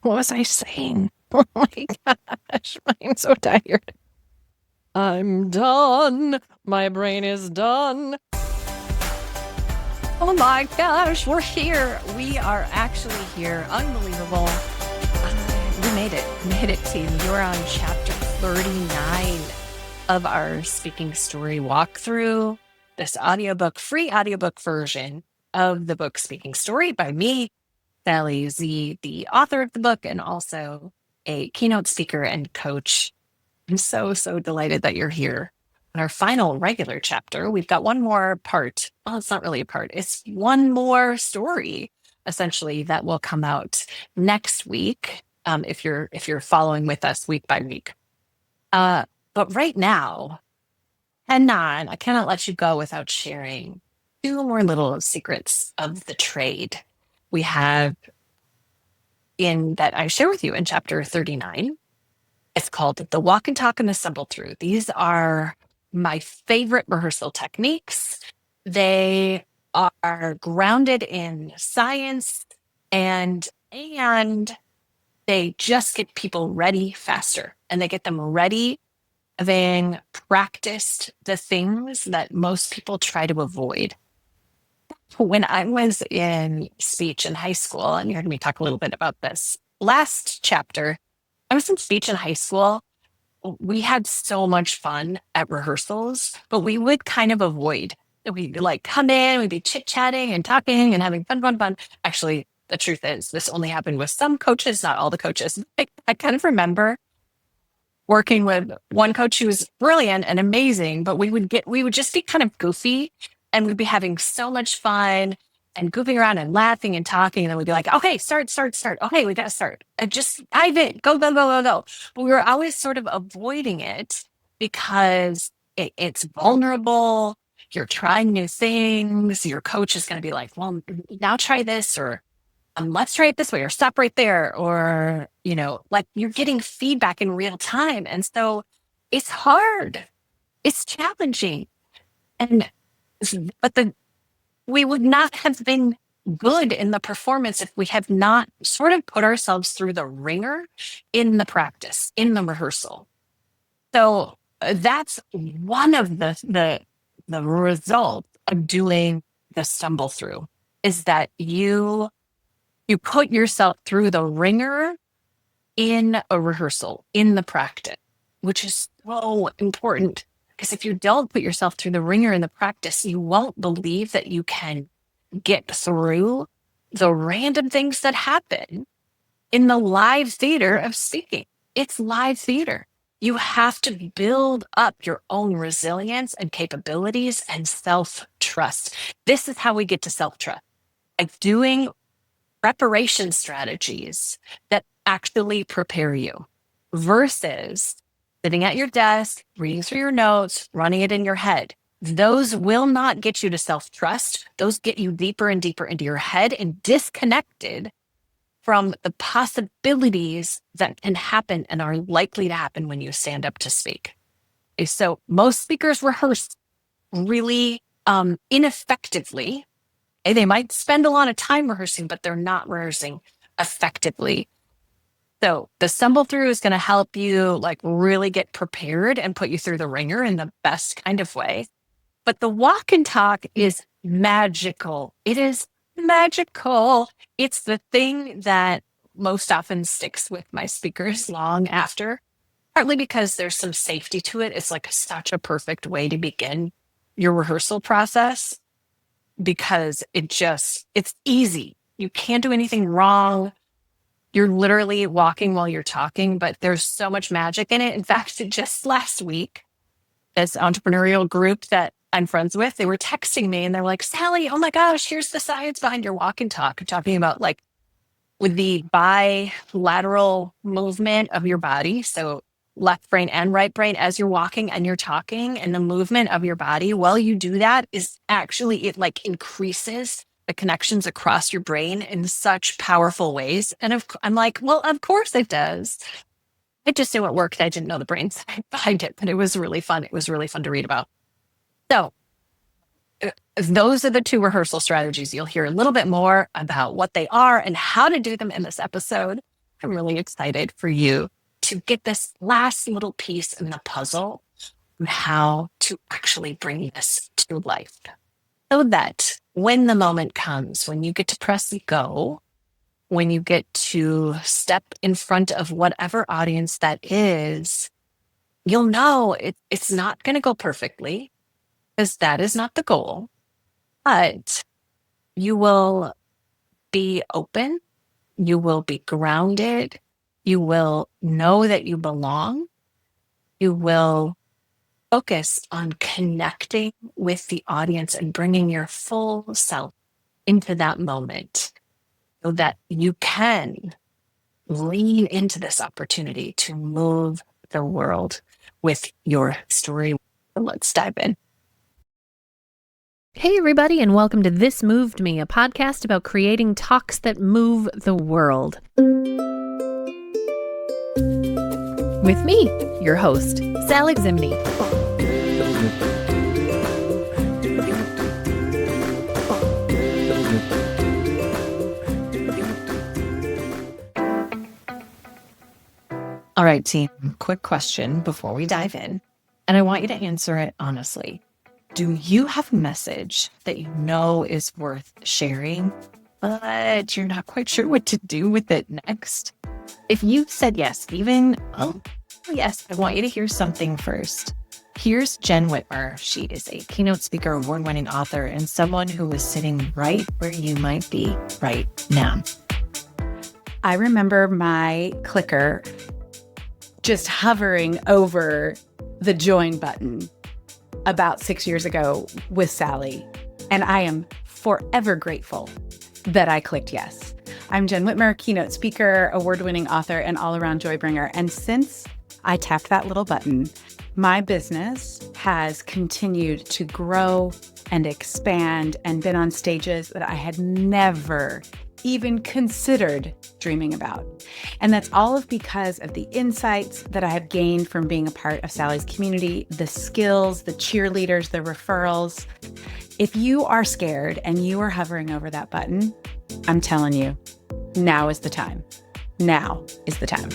What was I saying? Oh my gosh, I'm so tired. I'm done. My brain is done. Oh my gosh, we're here. We are actually here. Unbelievable. We made it. Made it, team. You're on chapter 39 of our speaking story walkthrough. This audiobook, free audiobook version of the book Speaking Story by me, Sally Z, the author of the book, and also a keynote speaker and coach. I'm so delighted that you're here. In our final regular chapter, we've got one more part. Well, it's not really a part, it's one more story, essentially, that will come out next week. If you're following with us week by week. But right now, I cannot let you go without sharing two more little secrets of the trade we have in that I share with you in chapter 39. It's called the walk and talk and the stumble through. These are my favorite rehearsal techniques. They are grounded in science and they just get people ready faster, and they get them ready having practiced the things that most people try to avoid. When I was in speech in high school, and you heard me talk a little bit about this last chapter, I was in speech in high school. We had so much fun at rehearsals, but we would kind of avoid. We'd like come in, we'd be chit chatting and talking and having fun. Actually, the truth is, this only happened with some coaches, not all the coaches. I kind of remember working with one coach who was brilliant and amazing, but we would just be kind of goofy, and we'd be having so much fun and goofing around and laughing and talking. And then we'd be like, okay, start. Okay, we got to start. And just dive in, go. But we were always sort of avoiding it because it's vulnerable. You're trying new things. Your coach is going to be like, well, now try this, or let's try it this way, or stop right there, or like you're getting feedback in real time, and so it's hard, it's challenging, and but the we would not have been good in the performance if we have not sort of put ourselves through the ringer in the practice, in the rehearsal. So that's one of the results of doing the stumble through, is that you put yourself through the ringer in a rehearsal, in the practice, which is so important. Because if you don't put yourself through the ringer in the practice, you won't believe that you can get through the random things that happen in the live theater of speaking. It's live theater. You have to build up your own resilience and capabilities and self-trust. This is how we get to self-trust. Like doing preparation strategies that actually prepare you versus sitting at your desk, reading through your notes, running it in your head. Those will not get you to self-trust. Those get you deeper and deeper into your head and disconnected from the possibilities that can happen and are likely to happen when you stand up to speak. So most speakers rehearse really ineffectively. They might spend a lot of time rehearsing, but they're not rehearsing effectively. So the stumble through is going to help you like really get prepared and put you through the ringer in the best kind of way. But the walk and talk is magical. It is magical. It's the thing that most often sticks with my speakers long after, partly because there's some safety to it. It's like such a perfect way to begin your rehearsal process, because it's easy. You can't do anything wrong. You're literally walking while you're talking, but there's so much magic in it. In fact, just last week, this entrepreneurial group that I'm friends with, they were texting me and they're like, Sally, oh my gosh, here's the science behind your walk and talk. I'm talking about like with the bilateral movement of your body. So left brain and right brain as you're walking and you're talking, and the movement of your body while you do that is actually, it like increases the connections across your brain in such powerful ways. And I'm like, well, of course it does. I just knew it worked. I didn't know the brain science behind it, but it was really fun. It was really fun to read about. So those are the two rehearsal strategies. You'll hear a little bit more about what they are and how to do them in this episode. I'm really excited for you to get this last little piece in the puzzle on how to actually bring this to life. So that when the moment comes, when you get to press go, when you get to step in front of whatever audience that is, you'll know it's not going to go perfectly, because that is not the goal, but you will be open, you will be grounded, you will know that you belong, you will focus on connecting with the audience and bringing your full self into that moment so that you can lean into this opportunity to move the world with your story. Let's dive in. Hey, everybody, and welcome to This Moved Me, a podcast about creating talks that move the world. With me, your host, Sally Zimney. All right, team, quick question before we dive in, and I want you to answer it honestly. Do you have a message that you know is worth sharing, but you're not quite sure what to do with it next? If you said yes, even, yes, I want you to hear something first. Here's Jen Whitmer. She is a keynote speaker, award-winning author, and someone who is sitting right where you might be right now. I remember my clicker just hovering over the join button about 6 years ago with Sally, and I am forever grateful that I clicked yes. I'm Jen Whitmer, keynote speaker, award-winning author, and all-around joy bringer. And since I tapped that little button, my business has continued to grow and expand and been on stages that I had never even considered dreaming about. And that's all because of the insights that I have gained from being a part of Sally's community, the skills, the cheerleaders, the referrals. If you are scared and you are hovering over that button, I'm telling you, now is the time. Now is the time.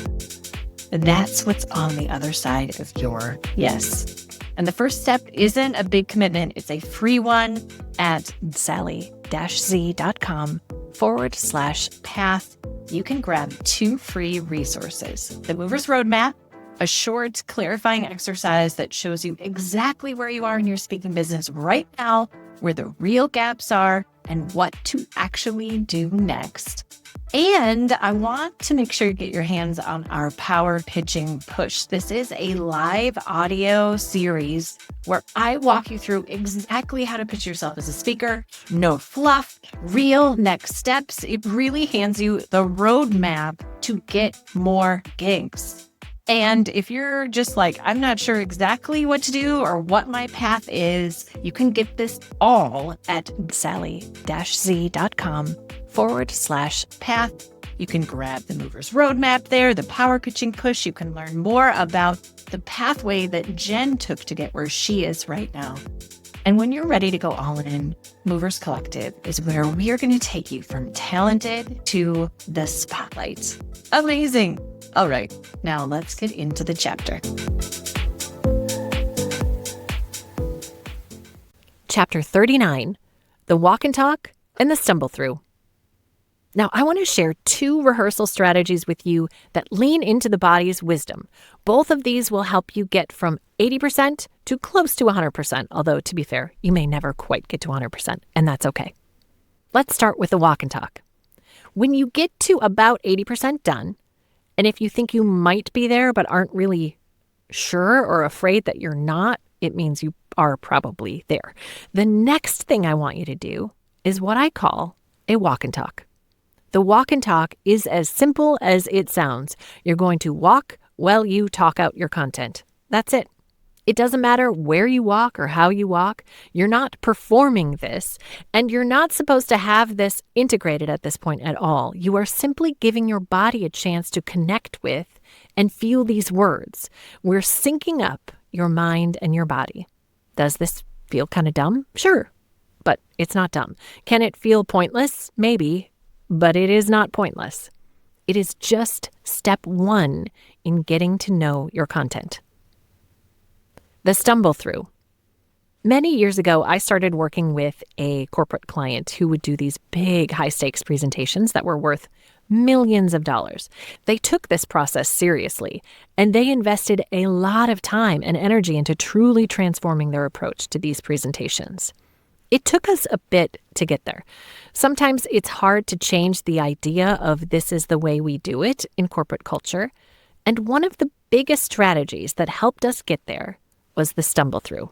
That's what's on the other side of your yes. And the first step isn't a big commitment. It's a free one at sally-z.com/path. You can grab 2 free resources. The Movers Roadmap, a short clarifying exercise that shows you exactly where you are in your speaking business right now, where the real gaps are, and what to actually do next. And I want to make sure you get your hands on our Power Pitching Push. This is a live audio series where I walk you through exactly how to pitch yourself as a speaker. No fluff, real next steps. It really hands you the roadmap to get more gigs. And if you're just like, I'm not sure exactly what to do or what my path is, you can get this all at sally-z.com/path. You can grab the Movers Roadmap there, the Power Pitching Push. You can learn more about the pathway that Jen took to get where she is right now. And when you're ready to go all in, Movers Collective is where we are going to take you from talented to the spotlight. Amazing. All right, now let's get into the chapter. Chapter 39, The Walk and Talk and the Stumble Through. Now, I want to share 2 rehearsal strategies with you that lean into the body's wisdom. Both of these will help you get from 80% to close to 100%, although to be fair, you may never quite get to 100%, and that's okay. Let's start with the walk and talk. When you get to about 80% done, and if you think you might be there but aren't really sure or afraid that you're not, it means you are probably there. The next thing I want you to do is what I call a walk and talk. The walk and talk is as simple as it sounds. You're going to walk while you talk out your content. That's it. It doesn't matter where you walk or how you walk. You're not performing this, and you're not supposed to have this integrated at this point at all. You are simply giving your body a chance to connect with and feel these words. We're syncing up your mind and your body. Does this feel kind of dumb? Sure, but it's not dumb. Can it feel pointless? Maybe, but it is not pointless. It is just step one in getting to know your content. The stumble through. Many years ago, I started working with a corporate client who would do these big high-stakes presentations that were worth millions of dollars. They took this process seriously, and they invested a lot of time and energy into truly transforming their approach to these presentations. It took us a bit to get there. Sometimes it's hard to change the idea of this is the way we do it in corporate culture, and one of the biggest strategies that helped us get there was the stumble through.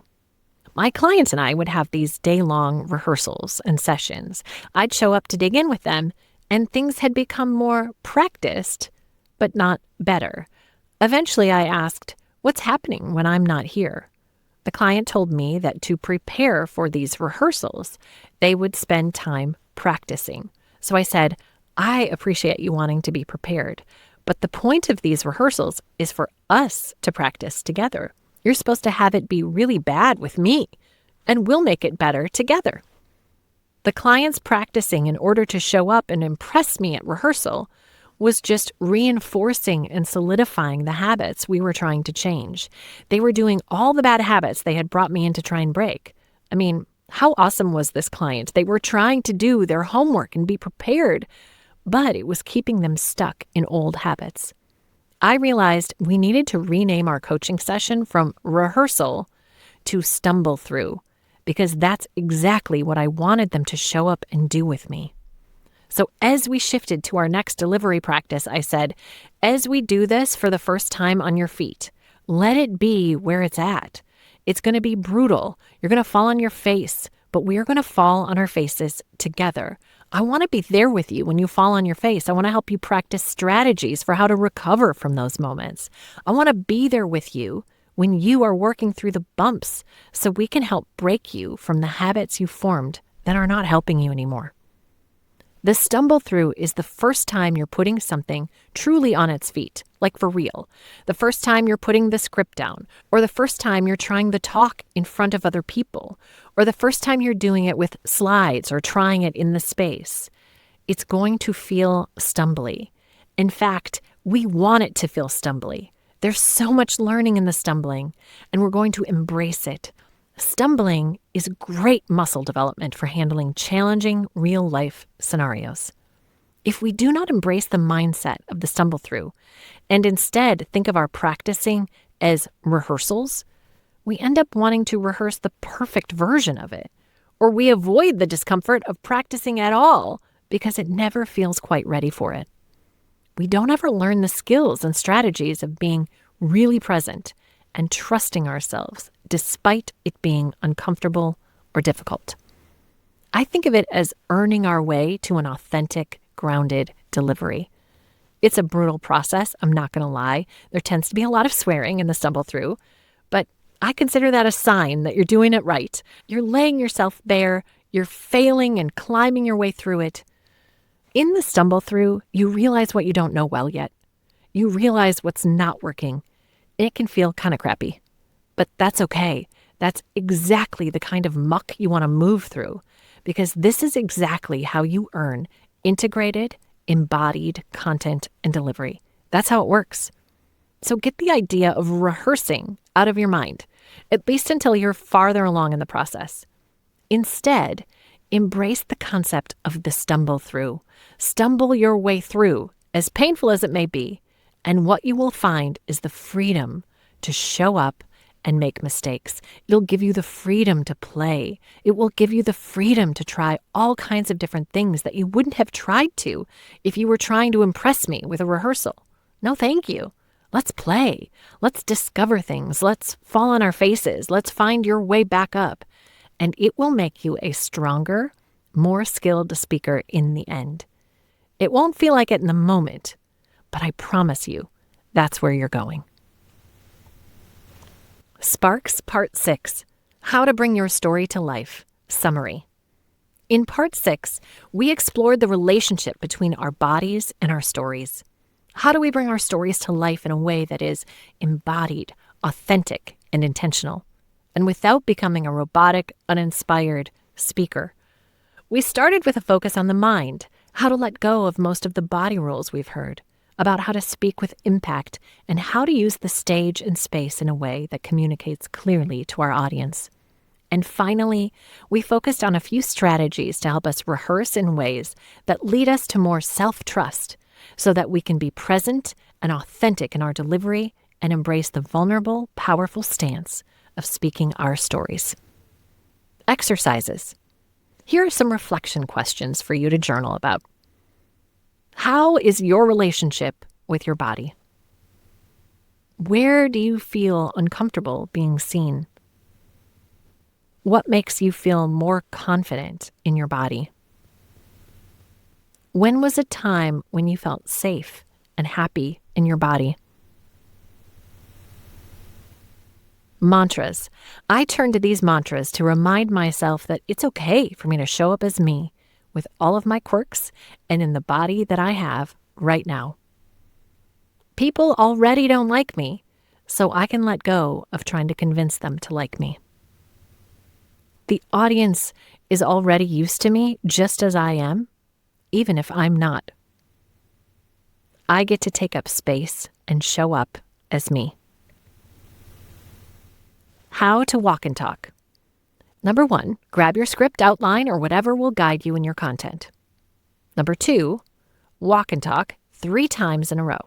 My clients and I would have these day-long rehearsals and sessions. I'd show up to dig in with them, and things had become more practiced, but not better. Eventually, I asked, "What's happening when I'm not here?" The client told me that to prepare for these rehearsals, they would spend time practicing. So I said, "I appreciate you wanting to be prepared, but the point of these rehearsals is for us to practice together. You're supposed to have it be really bad with me, and we'll make it better together." The clients practicing in order to show up and impress me at rehearsal was just reinforcing and solidifying the habits we were trying to change. They were doing all the bad habits they had brought me in to try and break. I mean, how awesome was this client? They were trying to do their homework and be prepared, but it was keeping them stuck in old habits. I realized we needed to rename our coaching session from rehearsal to stumble through, because that's exactly what I wanted them to show up and do with me. So as we shifted to our next delivery practice, I said, as we do this for the first time on your feet, let it be where it's at. It's going to be brutal. You're going to fall on your face, but we are going to fall on our faces together. I want to be there with you when you fall on your face. I want to help you practice strategies for how to recover from those moments. I want to be there with you when you are working through the bumps so we can help break you from the habits you formed that are not helping you anymore. The stumble through is the first time you're putting something truly on its feet, like for real. The first time you're putting the script down, or the first time you're trying the talk in front of other people, or the first time you're doing it with slides or trying it in the space. It's going to feel stumbly. In fact, we want it to feel stumbly. There's so much learning in the stumbling, and we're going to embrace it. Stumbling is great muscle development for handling challenging real-life scenarios. If we do not embrace the mindset of the stumble through and instead think of our practicing as rehearsals, we end up wanting to rehearse the perfect version of it, or we avoid the discomfort of practicing at all because it never feels quite ready for it. We don't ever learn the skills and strategies of being really present and trusting ourselves despite it being uncomfortable or difficult. I think of it as earning our way to an authentic, grounded delivery. It's a brutal process, I'm not going to lie. There tends to be a lot of swearing in the stumble through, but I consider that a sign that you're doing it right. You're laying yourself bare, you're failing and climbing your way through it. In the stumble through, you realize what you don't know well yet. You realize what's not working. It can feel kind of crappy, but that's okay. That's exactly the kind of muck you want to move through, because this is exactly how you earn integrated, embodied content and delivery. That's how it works. So get the idea of rehearsing out of your mind, at least until you're farther along in the process. Instead, embrace the concept of the stumble through. Stumble your way through, as painful as it may be, and what you will find is the freedom to show up and make mistakes. It'll give you the freedom to play. It will give you the freedom to try all kinds of different things that you wouldn't have tried to if you were trying to impress me with a rehearsal. No, thank you. Let's play. Let's discover things. Let's fall on our faces. Let's find your way back up. And it will make you a stronger, more skilled speaker in the end. It won't feel like it in the moment, but I promise you, that's where you're going. Sparks Part 6, How to Bring Your Story to Life, Summary. In Part 6, we explored the relationship between our bodies and our stories. How do we bring our stories to life in a way that is embodied, authentic, and intentional, and without becoming a robotic, uninspired speaker? We started with a focus on the mind, how to let go of most of the body rules we've heard, about how to speak with impact, and how to use the stage and space in a way that communicates clearly to our audience. And finally, we focused on a few strategies to help us rehearse in ways that lead us to more self-trust so that we can be present and authentic in our delivery and embrace the vulnerable, powerful stance of speaking our stories. Exercises. Here are some reflection questions for you to journal about. How is your relationship with your body? Where do you feel uncomfortable being seen? What makes you feel more confident in your body? When was a time when you felt safe and happy in your body? Mantras. I turn to these mantras to remind myself that it's okay for me to show up as me with all of my quirks and in the body that I have right now. People already don't like me, so I can let go of trying to convince them to like me. The audience is already used to me just as I am, even if I'm not. I get to take up space and show up as me. How to walk and talk. Number 1, grab your script outline or whatever will guide you in your content. Number 2, walk and talk 3 times in a row.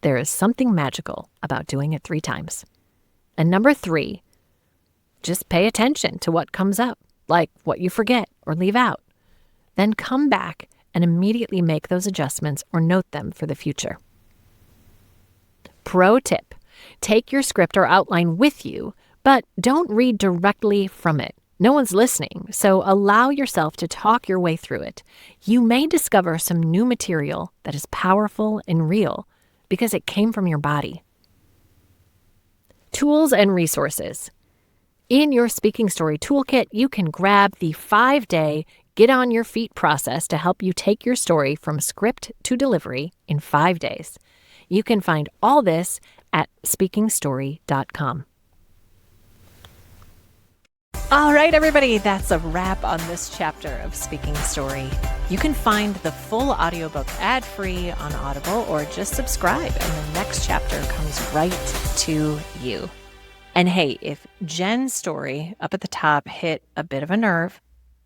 There is something magical about doing it 3 times. And number 3, just pay attention to what comes up, like what you forget or leave out. Then come back and immediately make those adjustments or note them for the future. Pro tip, take your script or outline with you, but don't read directly from it. No one's listening, so allow yourself to talk your way through it. You may discover some new material that is powerful and real because it came from your body. Tools and resources. In your Speaking Story Toolkit, you can grab the 5-day Get on Your Feet process to help you take your story from script to delivery in 5 days. You can find all this at speakingstory.com. All right, everybody, that's a wrap on this chapter of Speaking Story. You can find the full audiobook ad-free on Audible or just subscribe and the next chapter comes right to you. And hey, if Jen's story up at the top hit a bit of a nerve,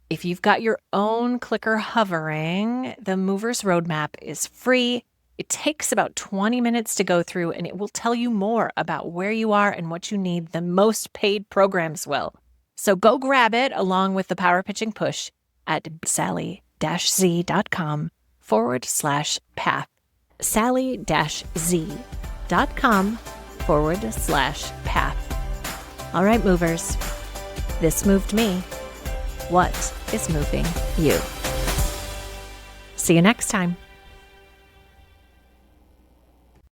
if you've got your own clicker hovering, the Movers Roadmap is free. It takes about 20 minutes to go through, and it will tell you more about where you are and what you need than most paid programs will. So go grab it along with the Power Pitching Push at sally-z.com/path. sally-z.com/path. All right, movers. This moved me. What is moving you? See you next time.